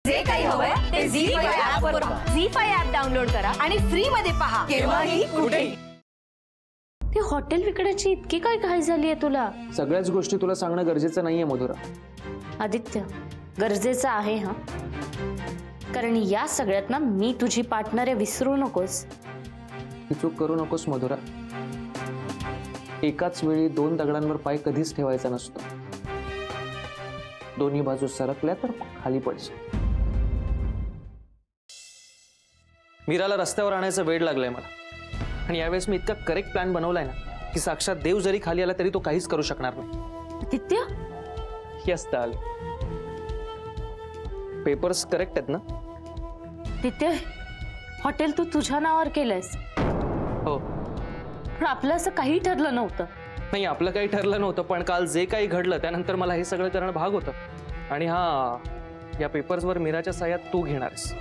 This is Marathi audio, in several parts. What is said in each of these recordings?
जे काही हवंय ते झी5 ऍप वर पहा. झी5 ऍप डाउनलोड करा आणि फ्री मध्ये पहा केव्हाही कुठेही. ते हॉटेल विकण्याची इतकी काय घाई झाली आहे तुला? सगळ्याच गोष्टी तुला सांगणं गरजेचं नाहीये मधुरा. आदित्य, गरजेचं आहे हा, कारण या सगळ्यात ना मी तुझी पार्टनर आहे, विसरू नकोस. ही चूक करू नकोस मधुरा. एकाच वेळी दोन दगडांवर पाय कधीच ठेवायचा नसतो. दोन्ही बाजू सरकल्या तर खाली पडशील. मीराला रस्त्यावर आणायचा वेळ लागलाय मला, आणि यावेळेस मी इतका करेक्ट प्लॅन बनवलाय ना की साक्षात देव जरी खाली आला तरी तो काहीच करू शकणार नाही. आदित्य, यस डाल, पेपर्स करेक्ट आहेत ना? आदित्य, हॉटेल तू तुझ्या नावावर केलंयस. हो. पण आपलं असं काही ठरलं नव्हतं. नाही, आपलं काही ठरलं नव्हतं, पण काल जे काही घडलं त्यानंतर मला हे सगळं करणं भाग होतं. आणि हा, या पेपर्सवर मीराच्या सह्यात तू घेणार आहेस.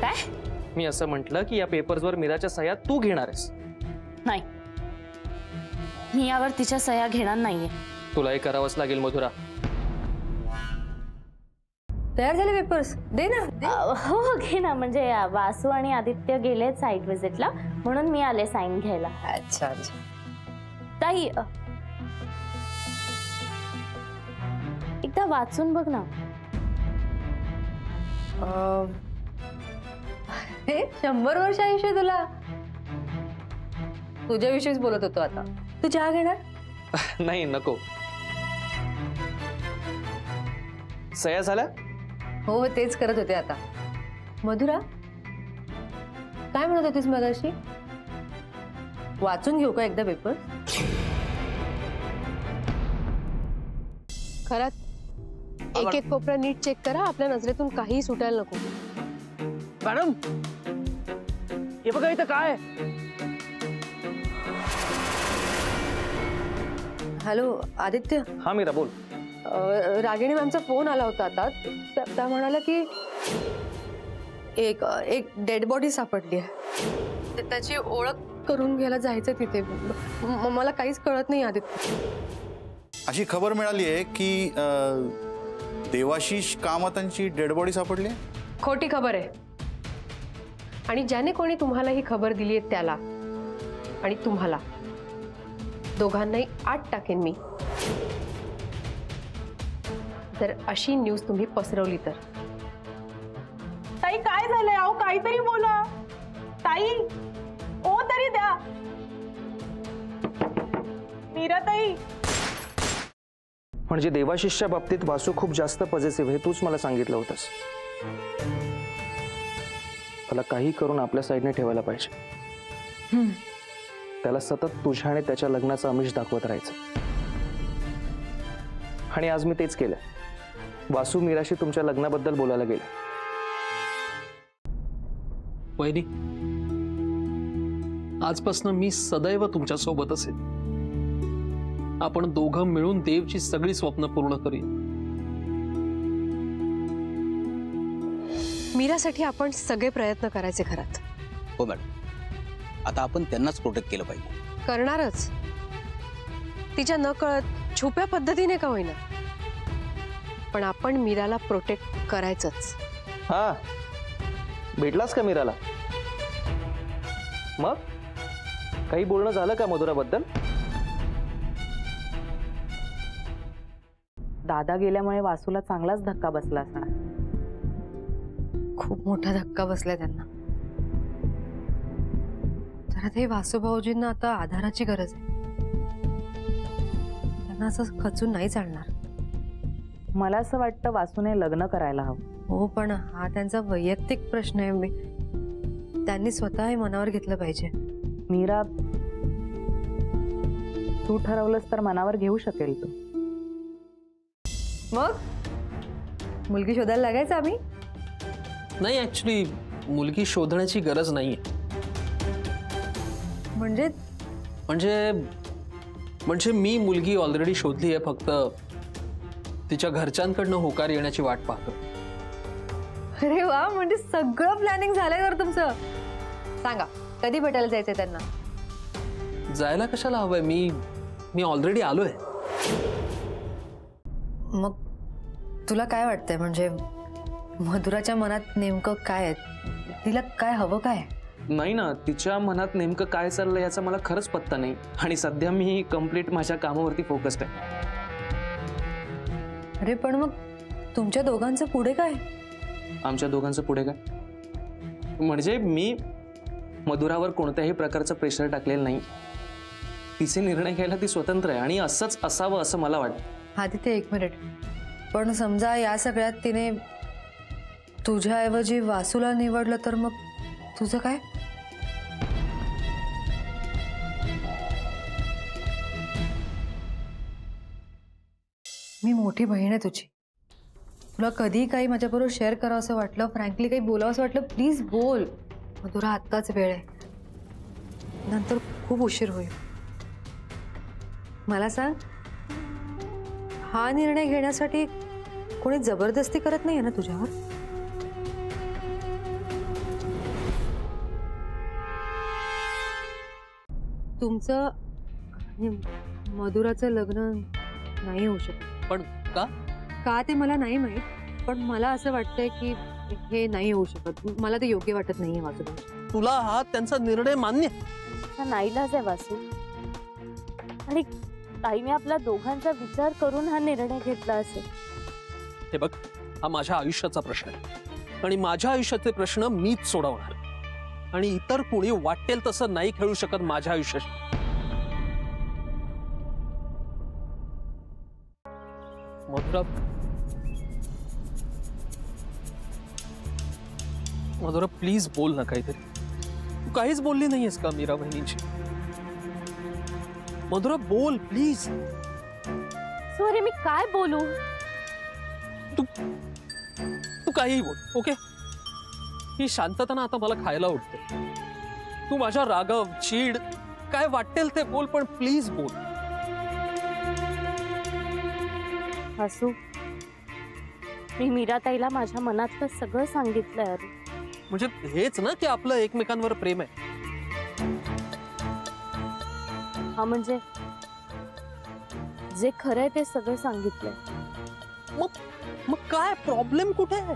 काय? मी असं म्हटलं की या पेपर्सवर मीराच्या सह्यात तू घेणार आहेस. नाही, मी यावर तिच्या सह्या घेणार नाहीये. तुला हे करावंच लागेल मधुरा. तयार झाले पेपर्स? दे ना. हो हो, घे ना. म्हणजे वासू आणि आदित्य गेले साईट व्हिजिटला, म्हणून मी आले साईन घ्यायला. अच्छा अच्छा. ताई, एकदा वाचून बघ ना. हे 100 वर्ष आयुष्य तुला. तुझ्याविषयीच बोलत होतो आता. तू चहा घेणार? नाही, नको. सह्या झाल्या? हो, तेच करत होते आता. मधुरा, काय म्हणत होतीस मगाशी? वाचून घेऊ का एकदा पेपर? खरंच एक एक कोपरा नीट चेक करा, आपल्या नजरेतून काही सुटायला नको. मॅडम, हे बघा इथं काय. हॅलो आदित्य. हा मीरा, बोल. रागिणी मॅमचा फोन आला होता आता. त्या म्हणाला की एक डेड बॉडी सापडली आहे, त्याची ओळख करून घ्यायला जायचं तिथे. मला काहीच कळत नाही आदित्य. अशी खबर मिळाली आहे की देवाशीष कामतांची डेड बॉडी सापडली आहे. खोटी खबर आहे, आणि ज्याने कोणी तुम्हाला ही खबर दिली आहे त्याला आणि तुम्हाला दोघांनाही आत टाकेन मी, जर अशी न्यूज तुम्ही पसरवली तर. ताई, काय झालंय? अहो, काहीतरी बोला ताई. ओ तरी द्या. मीरा ताई. म्हणजे देवाशिषच्या बाबतीत वासू खूप जास्त पॉझिटिव्ह आहे, तूच मला सांगितलं होतंस. त्याला काही करून आपल्या साईडने ठेवायला पाहिजे. त्याला सतत तुझ्या आणि त्याच्या लग्नाचं आमिष दाखवत राहायचं. आणि आज मी तेच केलं. वासू मीराशी तुमच्या लग्नाबद्दल बोलायला गेले. वहिनी, आजपासून मी सदैव तुमच्या सोबत असेल. आपण दोघं मिळून देवची सगळी स्वप्न पूर्ण करूया. मीरासाठी आपण सगळे प्रयत्न करायचे खरंच. हो मॅडम, आता आपण त्यांनाच प्रोटेक्ट केलं पाहिजे. करणारच, तिच्या नकळत छुप्या पद्धतीने का होईना, पण आपण मीराला प्रोटेक्ट करायचंच. हा, भेटलास का मीराला? मग काही बोलणं झालं का मधुराबद्दल? दादा गेल्यामुळे वासूला चांगलाच धक्का बसला असणार. खूप मोठा धक्का बसलाय त्यांना. जरा ते वासूभाऊजींना आता आधाराची गरज आहे. त्यांना असं खचून नाही चालणार. मला असं वाटतं वासूने लग्न करायला हवं. हो, पण हा त्यांचा वैयक्तिक प्रश्न आहे. त्यांनी स्वतः हे मनावर घेतलं पाहिजे. मीरा, तू ठरवलंस तर मनावर घेऊ शकेल तू. मग मुलगी शोधायला लागायचं आम्ही? नाही, ऍक्च्युली मुलगी शोधण्याची गरज नाहीये. म्हणजे मी मुलगी ऑलरेडी शोधली आहे. फक्त तिच्या घरच्यांकडनं होकार येण्याची वाट पाहतो. अरे वा, म्हणजे सगळं प्लॅनिंग झालंय तर तुमचं. सांगा, कधी भेटायला जायचंय त्यांना? जायला कशाला हवंय? मी ऑलरेडी आलोय. मग तुला काय वाटतंय, म्हणजे मधुराच्या मनात नेमकं काय आहे? तिला काय हवं काय? नाही ना, तिच्या मनात नेमकं काय चाललंय याचा मला खरंच पत्ता नाही. आणि सध्या मी कम्प्लीट माझ्या कामावरती फोकस्ड आहे. अरे पण मग तुमच्या दोघांचं पुढे काय? आमच्या दोघांचं पुढे काय म्हणजे मी मधुरावर कोणत्याही प्रकारचं प्रेशर टाकलेलं नाही. तिचे निर्णय घ्यायला ती स्वतंत्र आहे आणि असंच असावं असं मला वाटतं. आदित्य, एक मिनिट. पण समजा या सगळ्यात तिने तुझ्याऐवजी वासूला निवडलं तर मग तुझं काय? मी मोठी बहीण आहे तुझी. तुला कधी काही माझ्याबरोबर शेअर करावं असं वाटलं, फ्रँकली काही बोलावं असं वाटलं, प्लीज बोल. मधुरा, आत्ताच वेळ आहे, नंतर खूप उशीर होईल. मला सांग, हा निर्णय घेण्यासाठी कोणी जबरदस्ती करत नाहीये ना तुझ्यावर? तुमचं आणि मधुराचं लग्न नाही होऊ शकत. पण का? का ते मला नाही माहित, पण मला असं वाटतंय की हे नाही होऊ शकत. मला ते योग्य वाटत नाहीये वासुदेव. तुला हा त्यांचा निर्णय मान्य? नाईलाज आहे वासू. आणि ताईने आपल्या दोघांचा विचार करून हा निर्णय घेतला असेल. हे बघ, हा माझ्या आयुष्याचा प्रश्न आहे आणि माझ्या आयुष्याचे प्रश्न मीच सोडवणार. आणि इतर कोणी वाटेल तसं नाही खेळू शकत माझ्या आयुष्याशी. मधुरा, मधुरा प्लीज बोल ना काहीतरी. तू काहीच बोलली नाहीयेस का मीरा बहिणीची? मधुरा बोल प्लीज. सॉरी, मी काय बोलू? तू काहीही बोल, ओके? ही शांतता ना आता मला खायला उठते. तू माझ्या रागव, चीड, काय वाटेल ते बोल, पण प्लीज बोल. वासू, मी मीराताईला माझ्या मनातलं सगळं सांगितलंय. अरे म्हणजे हेच ना की आपलं एकमेकांवर प्रेम आहे? हा म्हणजे जे खरंय ते सगळं सांगितलंय. मग काय प्रॉब्लेम कुठे आहे?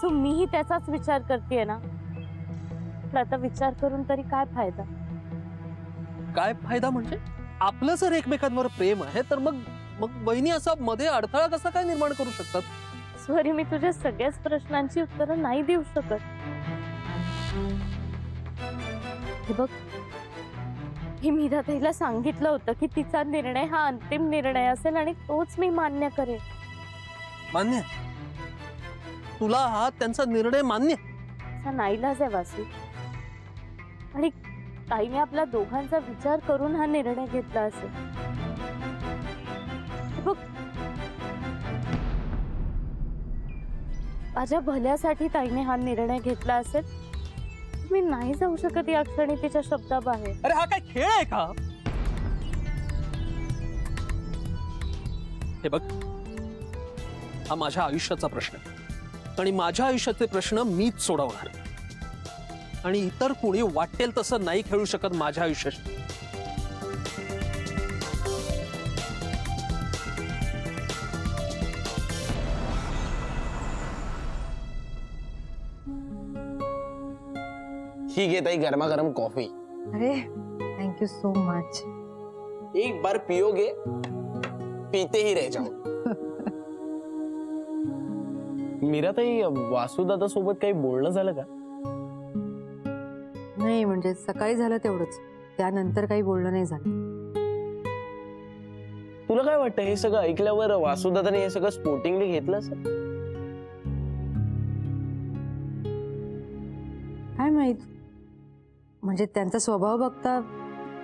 सो मीही त्याचाच विचार करतेय ना. पण आता विचार करून तरी काय फायदा? काय फायदा म्हणजे? आपलं जर एकमेकांवर प्रेम आहे तर मग बहिणी असा मध्ये अडथळा कसा काय निर्माण करू शकतात? सॉरी, मी तुझ्या सगळ्याच प्रश्नांची उत्तरं नाही देऊ शकत. हे बघ, मी मीराताईला सांगितलं होतं की तिचा निर्णय हा अंतिम निर्णय असेल आणि तोच मी मान्य करेन. मान्य? तुला हा त्यांचा निर्णय मान्य? असा नाईलाज आहे वासू. आणि ताईने आपल्या दोघांचा विचार करून हा निर्णय घेतला असेल. बघ, माझ्या भल्यासाठी ताईने हा निर्णय घेतला असेल. मी नाही जाऊ शकत या क्षणी तिच्या शब्दाबाहेर. अरे हा काय खेळ आहे का? हे बघ, हा माझ्या आयुष्याचा प्रश्न आहे आणि माझ्या आयुष्याचे प्रश्न मीच सोडवणार. आणि इतर कोणी वाटेल तसं नाही खेळू शकत माझ्या आयुष्याशी. ही घे ताई गरमागरम कॉफी. अरे थैंक यू सो मच. एक बार पियोगे पीते ही रह जाओ. मीरा ताई, वासुदादा सोबत काही बोलणं झालं का? नाही, म्हणजे सकाळी झालं तेवढंच, त्यानंतर काही बोलणं नाही झालं. तुला काय वाटतं हे सगळं ऐकल्यावर वासुदादाने हे सगळं स्पोर्टिंगली घेतलं असेल? काय माहित, म्हणजे त्यांचा स्वभाव बघता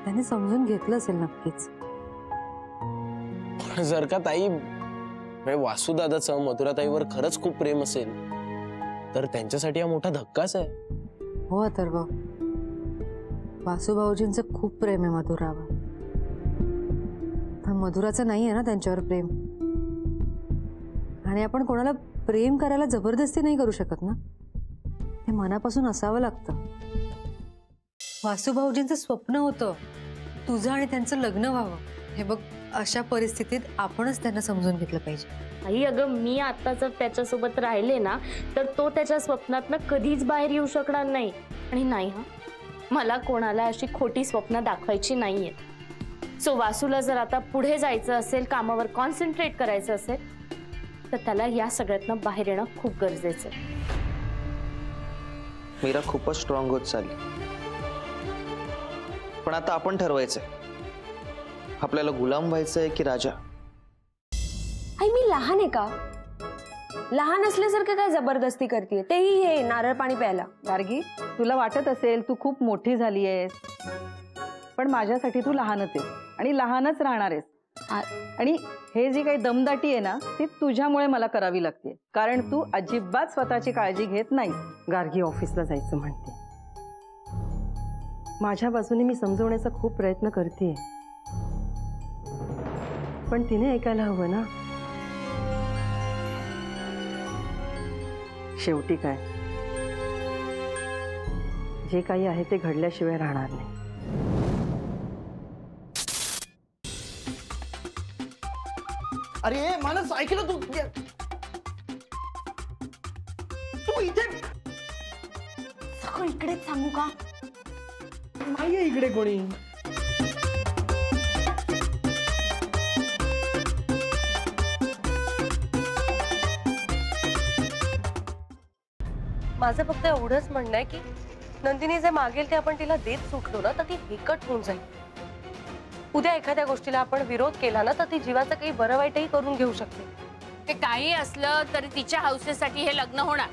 त्यांनी समजून घेतलं असेल नक्कीच. जर का ताई वासुदादाचं मधुराताईवर खरंच खूप प्रेम असेल तर त्यांच्यासाठी हा मोठा धक्काच आहे. हो अथर्व, वासुभाऊजींचं खूप प्रेम आहे मधुरावर. पण मधुराचं नाही आहे ना त्यांच्यावर प्रेम. आणि आपण कोणाला प्रेम करायला जबरदस्ती नाही करू शकत ना, हे मनापासून असावं लागतं. वासुभाऊजींचं स्वप्न होतं तुझं आणि त्यांचं लग्न व्हावं. हे बघ, अशा परिस्थितीत आपणच त्यांना समजून घेतलं पाहिजे. आई अगं, मी आता जर त्याच्यासोबत राहिले ना तर तो त्याच्या स्वप्नातनं कधीच बाहेर येऊ शकणार नाही. आणि नाही हा, मला कोणाला अशी खोटी स्वप्न दाखवायची नाहीये. सो वासूला जर आता पुढे जायचं असेल, कामावर कॉन्सन्ट्रेट करायचं असेल, तर त्याला या सगळ्यातनं बाहेर येणं खूप गरजेचं आहे. मीरा खूपच स्ट्रॉंग होत चालली, पण आता आपण ठरवायचंय आपल्याला गुलाम व्हायचंय की राजा. आई मी लहान आहे का? लहान असल्यासारखं काय जबरदस्ती करते? तेही हे नारळ पाणी प्यायला. गार्गी, तुला वाटत असेल तू खूप मोठी झाली आहेस, पण माझ्यासाठी तू लहानच आहेस आणि लहानच राहणार आहेस. आणि हे जी काही दमदाटी आहे ना ती तुझ्यामुळे मला करावी लागते, कारण तू अजिबात स्वतःची काळजी घेत नाहीस. गार्गी ऑफिसला जायचं म्हणते, माझ्या बाजूने मी समजवण्याचा खूप प्रयत्न करते, पण तिने ऐकायला हवं ना. शेवटी काय, जे काही आहे ते घडल्याशिवाय राहणार नाही. अरे मानस, ऐकलं तू? तू इथे सगळं इकडेच सांगू का? नाहीये इकडे कोणी. माझं फक्त एवढंच म्हणणं आहे की नंदिनी जे मागेल ते आपण तिला देत सुटलो ना तर ती हेकट होऊन जाईल. उद्या एखाद्या गोष्टीला आपण विरोध केला ना तर ती जीवाचं काही बरं वाईटही करून घेऊ शकते. ते काही असलं तरी तिच्या हौसेसाठी हे लग्न होणार.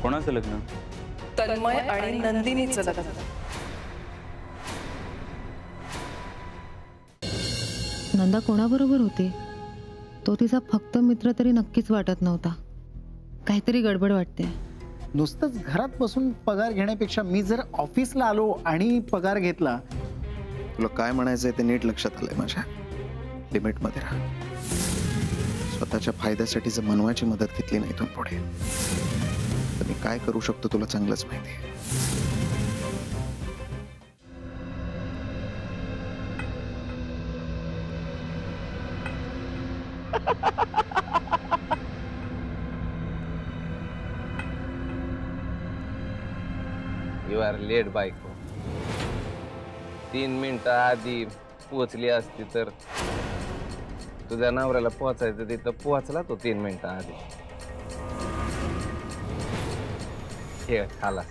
कोणाचं लग्न? तन्मय आणि नंदिनीचं लग्न. नंदा कोणाबरोबर होती? तो तिचा फक्त मित्र तरी नक्कीच वाटत नव्हता. काहीतरी गडबड वाटते. नुसतंच घरात बसून पगार घेण्यापेक्षा मी जर ऑफिसला आलो आणि पगार घेतला. तुला काय म्हणायचंय ते नीट लक्षात आलंय माझ्या. लिमिटमध्ये राहा. स्वतःच्या फायद्यासाठी जर मनवाची मदत घेतली नाही इथून पुढे तर मी काय करू शकतो तुला चांगलंच माहिती आहे. यू आर लेट बायको. 3 मिनिटं आधी पोहोचली असती तर तुझ्या नवऱ्याला पोहोचायचं तिथं पोहोचला तो 3 मिनिटं आधी. हे खाला.